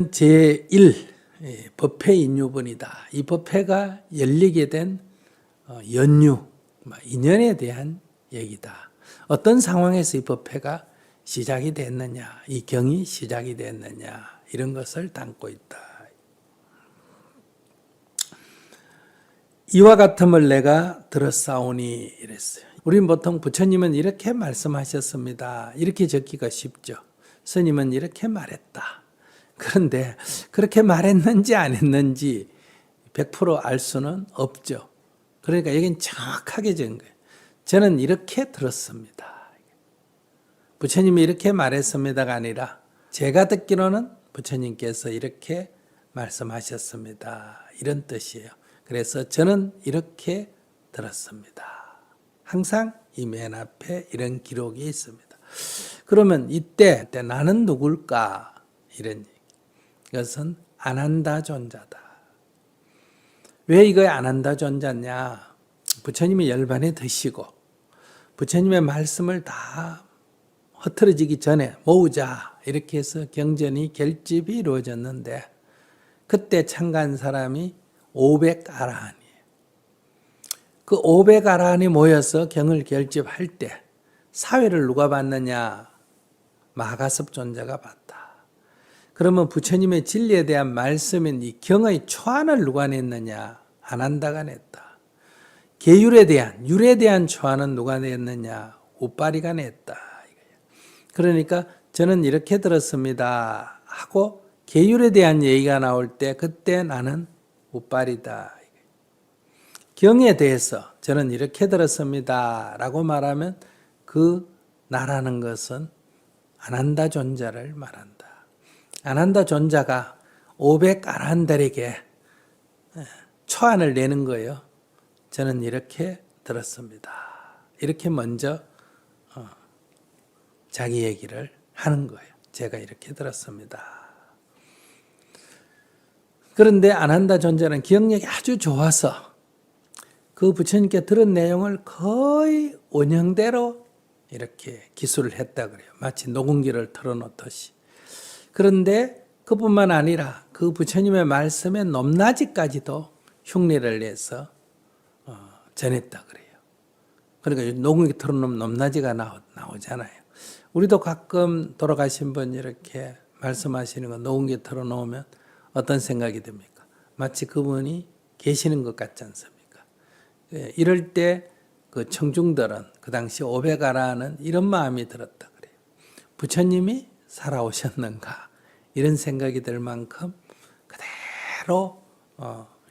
제1 법회 인유본이다. 이 법회가 열리게 된 연유, 인연에 대한 얘기다. 어떤 상황에서 이 법회가 시작이 됐느냐, 이 경이 시작이 됐느냐, 이런 것을 담고 있다. 이와 같음을 내가 들었사오니 이랬어요. 우리는 보통 부처님은 이렇게 말씀하셨습니다. 이렇게 적기가 쉽죠. 스님은 이렇게 말했다. 그런데 그렇게 말했는지 안 했는지 100% 알 수는 없죠. 그러니까 여긴 정확하게 적은 거예요. 저는 이렇게 들었습니다. 부처님이 이렇게 말했습니다가 아니라 제가 듣기로는 부처님께서 이렇게 말씀하셨습니다. 이런 뜻이에요. 그래서 저는 이렇게 들었습니다. 항상 이 맨 앞에 이런 기록이 있습니다. 그러면 이때 나는 누굴까? 이런 얘기. 이것은 아난다 존자다. 왜 이거 아난다 존자냐? 부처님이 열반에 드시고 부처님의 말씀을 다 흐트러지기 전에 모으자 이렇게 해서 경전이 결집이 이루어졌는데 그때 참가한 사람이 500아라한이에요. 그 500아라한이 모여서 경을 결집할 때 사회를 누가 받느냐? 마가섭 존자가 받다. 그러면 부처님의 진리에 대한 말씀인 이 경의 초안을 누가 냈느냐? 아난다가 냈다. 계율에 대한, 율에 대한 초안은 누가 냈느냐? 우빠리가 냈다. 그러니까 저는 이렇게 들었습니다 하고 계율에 대한 얘기가 나올 때 그때 나는 우빠리다. 경에 대해서 저는 이렇게 들었습니다 라고 말하면 그 나라는 것은 아난다 존자를 말한다. 아난다 존자가 500아란들에게 초안을 내는 거예요. 저는 이렇게 들었습니다. 이렇게 먼저 자기 얘기를 하는 거예요. 제가 이렇게 들었습니다. 그런데 아난다 존자는 기억력이 아주 좋아서 그 부처님께 들은 내용을 거의 원형대로 이렇게 기술을 했다 그래요. 마치 녹음기를 틀어놓듯이. 그런데 그뿐만 아니라 그 부처님의 말씀의 높낮이까지도 흉내를 내서 전했다 그래요. 그러니까 녹음기 틀어놓으면 높낮이가 나오잖아요. 우리도 가끔 돌아가신 분 이렇게 말씀하시는 거 녹음기 틀어놓으면 어떤 생각이 듭니까? 마치 그분이 계시는 것 같지 않습니까? 이럴 때 그 청중들은 그 당시 500아라는 이런 마음이 들었다 그래요. 부처님이 살아오셨는가? 이런 생각이 들 만큼 그대로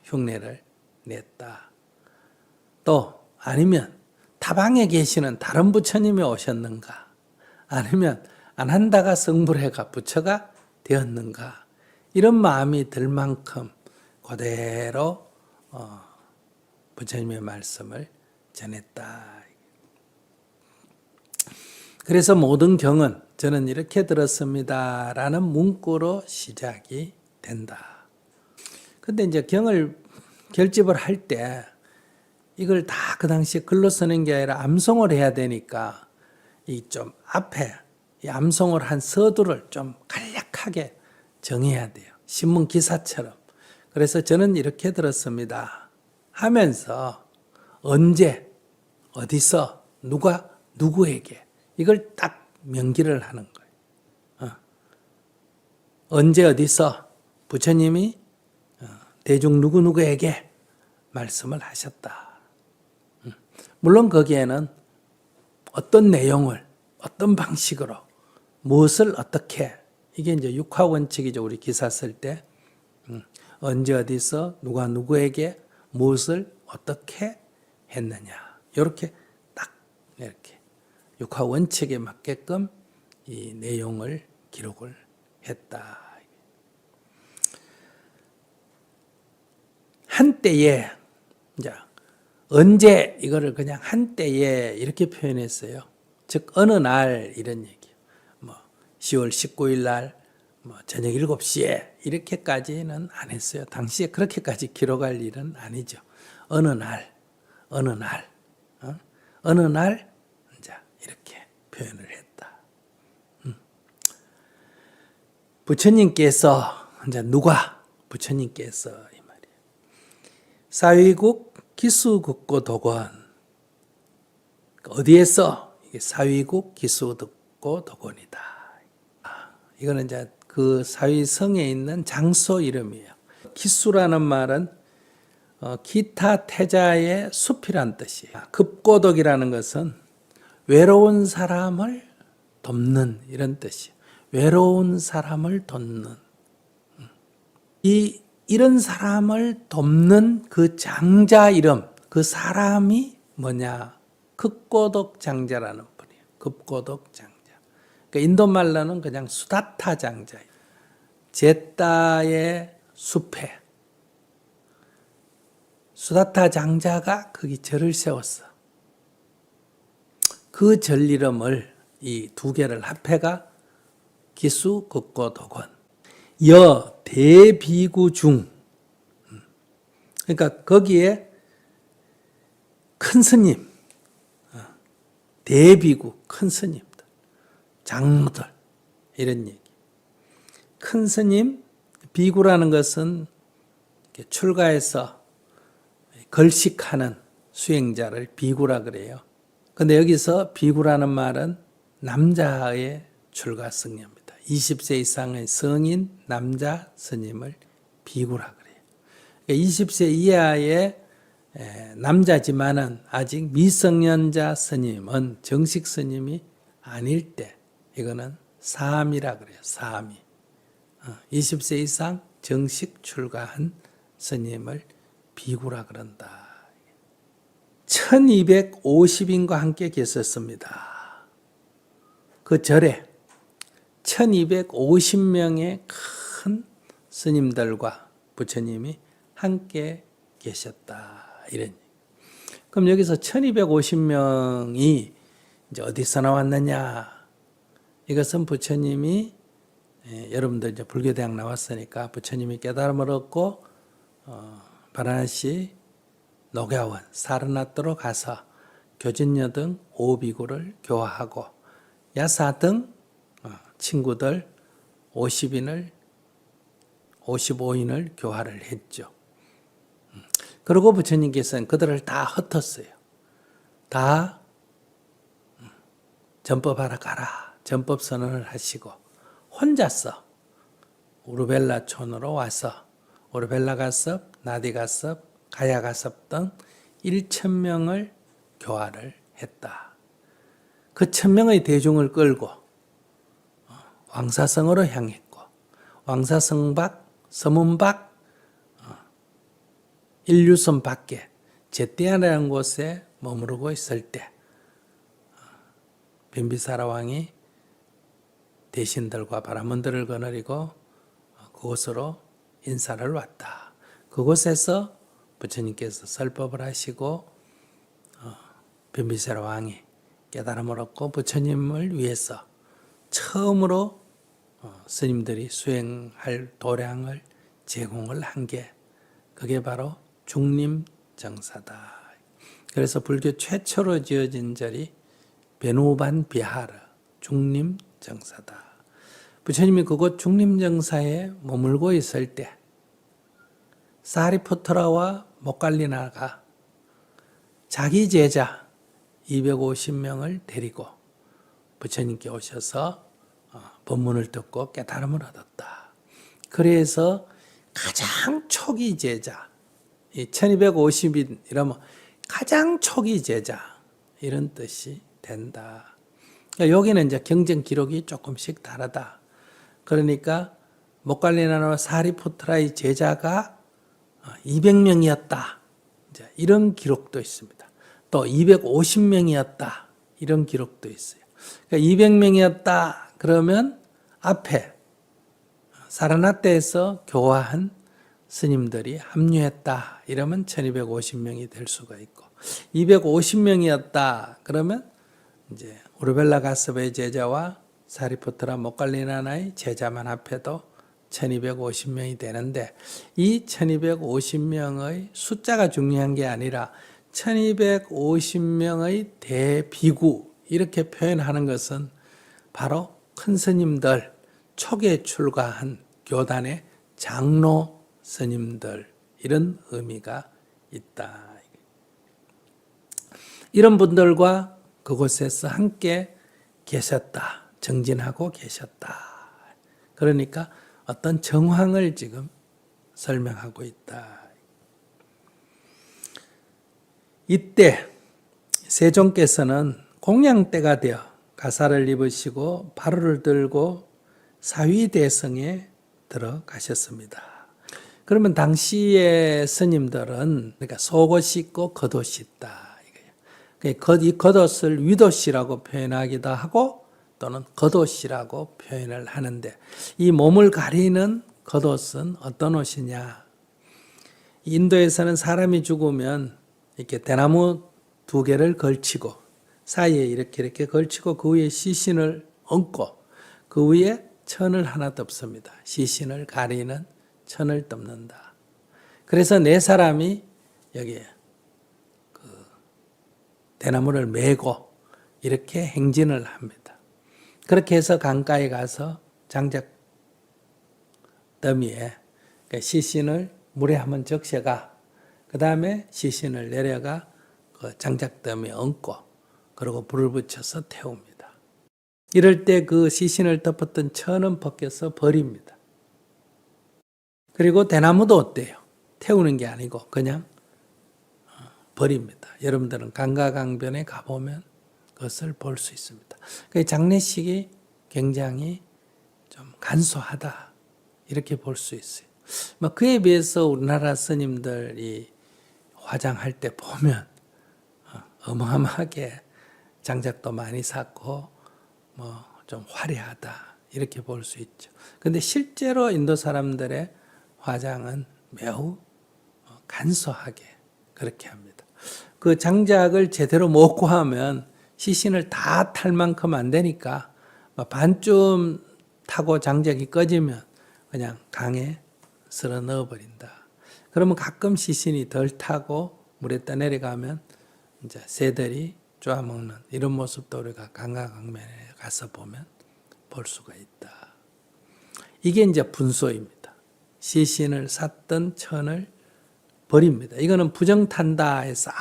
흉내를 냈다. 또 아니면 타방에 계시는 다른 부처님이 오셨는가? 아니면 아난다가 성불해가 부처가 되었는가? 이런 마음이 들 만큼 그대로 부처님의 말씀을 전했다. 그래서 모든 경은 저는 이렇게 들었습니다 라는 문구로 시작이 된다. 근데 이제 경을 결집을 할 때 이걸 다 그 당시에 글로 쓰는 게 아니라 암송을 해야 되니까 이 좀 앞에 이 암송을 한 서두를 좀 간략하게 정해야 돼요. 신문 기사처럼. 그래서 저는 이렇게 들었습니다 하면서 언제, 어디서, 누가, 누구에게 이걸 딱 명기를 하는 거예요. 언제, 어디서 부처님이 대중 누구누구에게 말씀을 하셨다. 물론 거기에는 어떤 내용을, 어떤 방식으로, 무엇을 어떻게, 이게 이제 육화원칙이죠. 우리 기사 쓸 때. 언제, 어디서, 누가, 누구에게, 무엇을 어떻게 했느냐. 이렇게 딱, 이렇게. 육화원칙에 맞게끔 이 내용을 기록을 했다. 한때에, 이제, 언제, 이거를 그냥 한때에 이렇게 표현했어요. 즉, 어느 날, 이런 얘기예요. 10월 19일 날, 저녁 7시에, 이렇게까지는 안 했어요. 당시에 그렇게까지 기록할 일은 아니죠. 어느 날, 어느 날, 어느 날, 이제 이렇게 표현을 했다. 부처님께서 이제 누가? 부처님께서 이 말이에요. 사위국 기수국고 도권. 어디에서? 이게 사위국 기수국고 도권이다. 이거는 이제 그 사위성에 있는 장소 이름이에요. 기수라는 말은 기타 태자의 숲이란 뜻이에요. 급고독이라는 것은 외로운 사람을 돕는 이런 뜻이에요. 외로운 사람을 돕는. 이런 사람을 돕는 그 장자 이름, 그 사람이 뭐냐? 급고독 장자라는 분이에요. 급고독 장자. 그러니까 인도 말로는 그냥 수다타 장자예요. 제따의 숲에 수다타 장자가 거기 절을 세웠어. 그 절 이름을 이 두 개를 합해가 기수 급고독원. 여 대비구 중. 그러니까 거기에 큰 스님, 대비구 큰 스님들, 장로들 이런 얘기. 큰 스님, 비구라는 것은 출가해서 걸식하는 수행자를 비구라 그래요. 근데 여기서 비구라는 말은 남자의 출가 승려입니다. 20세 이상의 성인 남자 스님을 비구라 그래요. 20세 이하의 남자지만은 아직 미성년자 스님은 정식 스님이 아닐 때 이거는 사미라 그래요. 사미. 20세 이상 정식 출가한 스님을 비구라 그런다. 1250인과 함께 계셨습니다. 그 절에 1250명의 큰 스님들과 부처님이 함께 계셨다. 이런. 그럼 여기서 1250명이 이제 어디서 나왔느냐? 이것은 부처님이 여러분들 이제 불교대학 나왔으니까 부처님이 깨달음을 얻고 바라나시 녹야원 사르나트로 가서 교진녀 등 5비구를 교화하고 야사 등 친구들 50인을 55인을 교화를 했죠. 그리고 부처님께서는 그들을 다 흩었어요. 다 전법하러 가라. 전법 선언을 하시고 혼자서 우르벨라촌으로 와서 우르벨라가섭, 나디가섭, 가야가섭 등 1,000명을 교화를 했다. 그 1,000명의 대중을 끌고 왕사성으로 향했고 왕사성 밖, 서문 밖, 인류선 밖에 제띠아라는 곳에 머무르고 있을 때 빈비사라 왕이 대신들과 바라문들을 거느리고 그곳으로 인사를 왔다. 그곳에서 부처님께서 설법을 하시고 빈비사라 왕이 깨달음을 얻고 부처님을 위해서 처음으로 스님들이 수행할 도량을 제공을 한 게 그게 바로 중림정사다. 그래서 불교 최초로 지어진 절이 베누반 비하르 중림정사다. 부처님이 그곳 중림정사에 머물고 있을 때 사리푸트라와 모갈리나가 자기 제자 250명을 데리고 부처님께 오셔서 법문을 듣고 깨달음을 얻었다. 그래서 가장 초기 제자, 1250인 이러면 가장 초기 제자 이런 뜻이 된다. 여기는 이제 경전 기록이 조금씩 다르다. 그러니까 모갈리나와 사리푸트라의 제자가 200명이었다. 이제 이런 기록도 있습니다. 또 250명이었다. 이런 기록도 있어요. 그러니까 200명이었다. 그러면 앞에 사라나떼에서 교화한 스님들이 합류했다. 이러면 1250명이 될 수가 있고 250명이었다. 그러면 이제 우르벨라 가섭의 제자와 사리푸트라 모갈리나나의 제자만 합해도 1250명이 되는데 이 1250명의 숫자가 중요한 게 아니라 1250명의 대비구 이렇게 표현하는 것은 바로 큰 스님들 초기에 출가한 교단의 장로 스님들 이런 의미가 있다. 이런 분들과 그곳에서 함께 계셨다. 정진하고 계셨다. 그러니까 어떤 정황을 지금 설명하고 있다. 이때 세종께서는 공양대가 되어 가사를 입으시고 바로를 들고 사위대성에 들어가셨습니다. 그러면 당시의 스님들은 그러니까 속옷이 있고 겉옷이 있다. 이 겉옷을 위옷이라고 표현하기도 하고 또는 겉옷이라고 표현을 하는데 이 몸을 가리는 겉옷은 어떤 옷이냐? 인도에서는 사람이 죽으면 이렇게 대나무 두 개를 걸치고 사이에 이렇게 걸치고 그 위에 시신을 얹고 그 위에 천을 하나 덮습니다. 시신을 가리는 천을 덮는다. 그래서 네 사람이 여기에 대나무를 메고 이렇게 행진을 합니다. 그렇게 해서 강가에 가서 장작 더미에 시신을 물에 한번 적셔가 그 다음에 시신을 내려가 그 장작 더미에 얹고 그리고 불을 붙여서 태웁니다. 이럴 때 그 시신을 덮었던 천은 벗겨서 버립니다. 그리고 대나무도 어때요? 태우는 게 아니고 그냥 버립니다. 여러분들은 강가강변에 가보면 그것을 볼 수 있습니다. 그 장례식이 굉장히 좀 간소하다 이렇게 볼 수 있어요. 그에 비해서 우리나라 스님들이 화장할 때 보면 어마어마하게 장작도 많이 샀고 좀 화려하다 이렇게 볼 수 있죠. 근데 실제로 인도 사람들의 화장은 매우 간소하게 그렇게 합니다. 그 장작을 제대로 못 구하면 시신을 다 탈 만큼 안 되니까 반쯤 타고 장작이 꺼지면 그냥 강에 쓸어 넣어버린다. 그러면 가끔 시신이 덜 타고 물에 떠내려가면 이제 새들이 쪼아먹는 이런 모습도 우리가 강가강변에 가서 보면 볼 수가 있다. 이게 이제 분소입니다. 시신을 샀던 천을 버립니다. 이거는 부정탄다 해서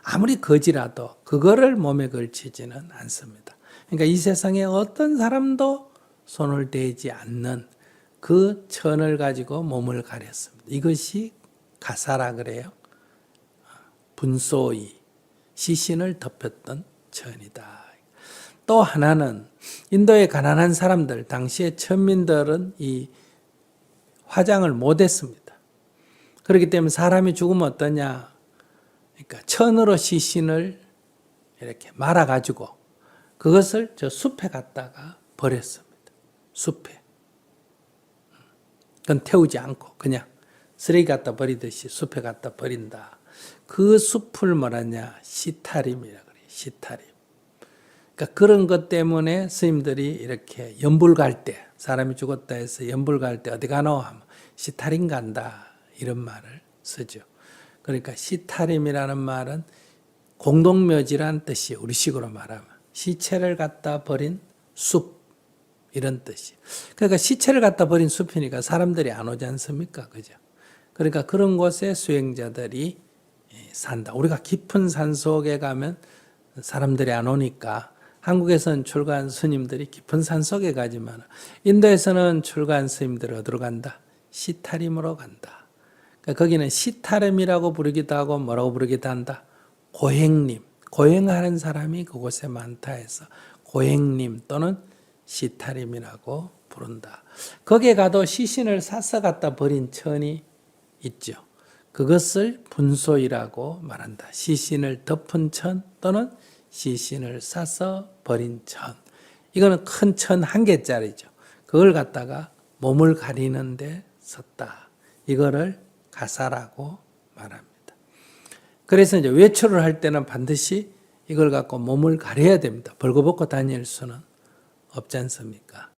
아무리 거지라도 그거를 몸에 걸치지는 않습니다. 그러니까 이 세상에 어떤 사람도 손을 대지 않는 그 천을 가지고 몸을 가렸습니다. 이것이 가사라 그래요. 분소이, 시신을 덮였던 천이다. 또 하나는 인도의 가난한 사람들, 당시의 천민들은 이 화장을 못했습니다. 그렇기 때문에 사람이 죽으면 어떠냐? 그러니까 천으로 시신을 이렇게 말아가지고 그것을 저 숲에 갖다가 버렸습니다. 숲에. 그건 태우지 않고 그냥 쓰레기 갖다 버리듯이 숲에 갖다 버린다. 그 숲을 뭐라냐? 시타림이라 그래요. 시타림. 그러니까 그런 것 때문에 스님들이 이렇게 연불 갈 때, 사람이 죽었다 해서 연불 갈 때 어디 가노? 하면 시타림 간다. 이런 말을 쓰죠. 그러니까 시타림이라는 말은 공동묘지란 뜻이 우리식으로 말하면 시체를 갖다 버린 숲 이런 뜻이. 그러니까 시체를 갖다 버린 숲이니까 사람들이 안 오지 않습니까? 그죠? 그러니까 그런 곳에 수행자들이 산다. 우리가 깊은 산 속에 가면 사람들이 안 오니까 한국에서는 출가한 스님들이 깊은 산 속에 가지만 인도에서는 출가한 스님들이 어디로 간다? 시타림으로 간다. 그러니까 거기는 시타림이라고 부르기도 하고 뭐라고 부르기도 한다? 고행님. 고행하는 사람이 그곳에 많다 해서 고행님 또는 시타림이라고 부른다. 거기에 가도 시신을 사서 갖다 버린 천이 있죠. 그것을 분소이라고 말한다. 시신을 덮은 천 또는 시신을 싸서 버린 천. 이거는 큰 천 한 개짜리죠. 그걸 갖다가 몸을 가리는 데 썼다. 이거를 가사라고 말합니다. 그래서 이제 외출을 할 때는 반드시 이걸 갖고 몸을 가려야 됩니다. 벌거벗고 다닐 수는 없지 않습니까?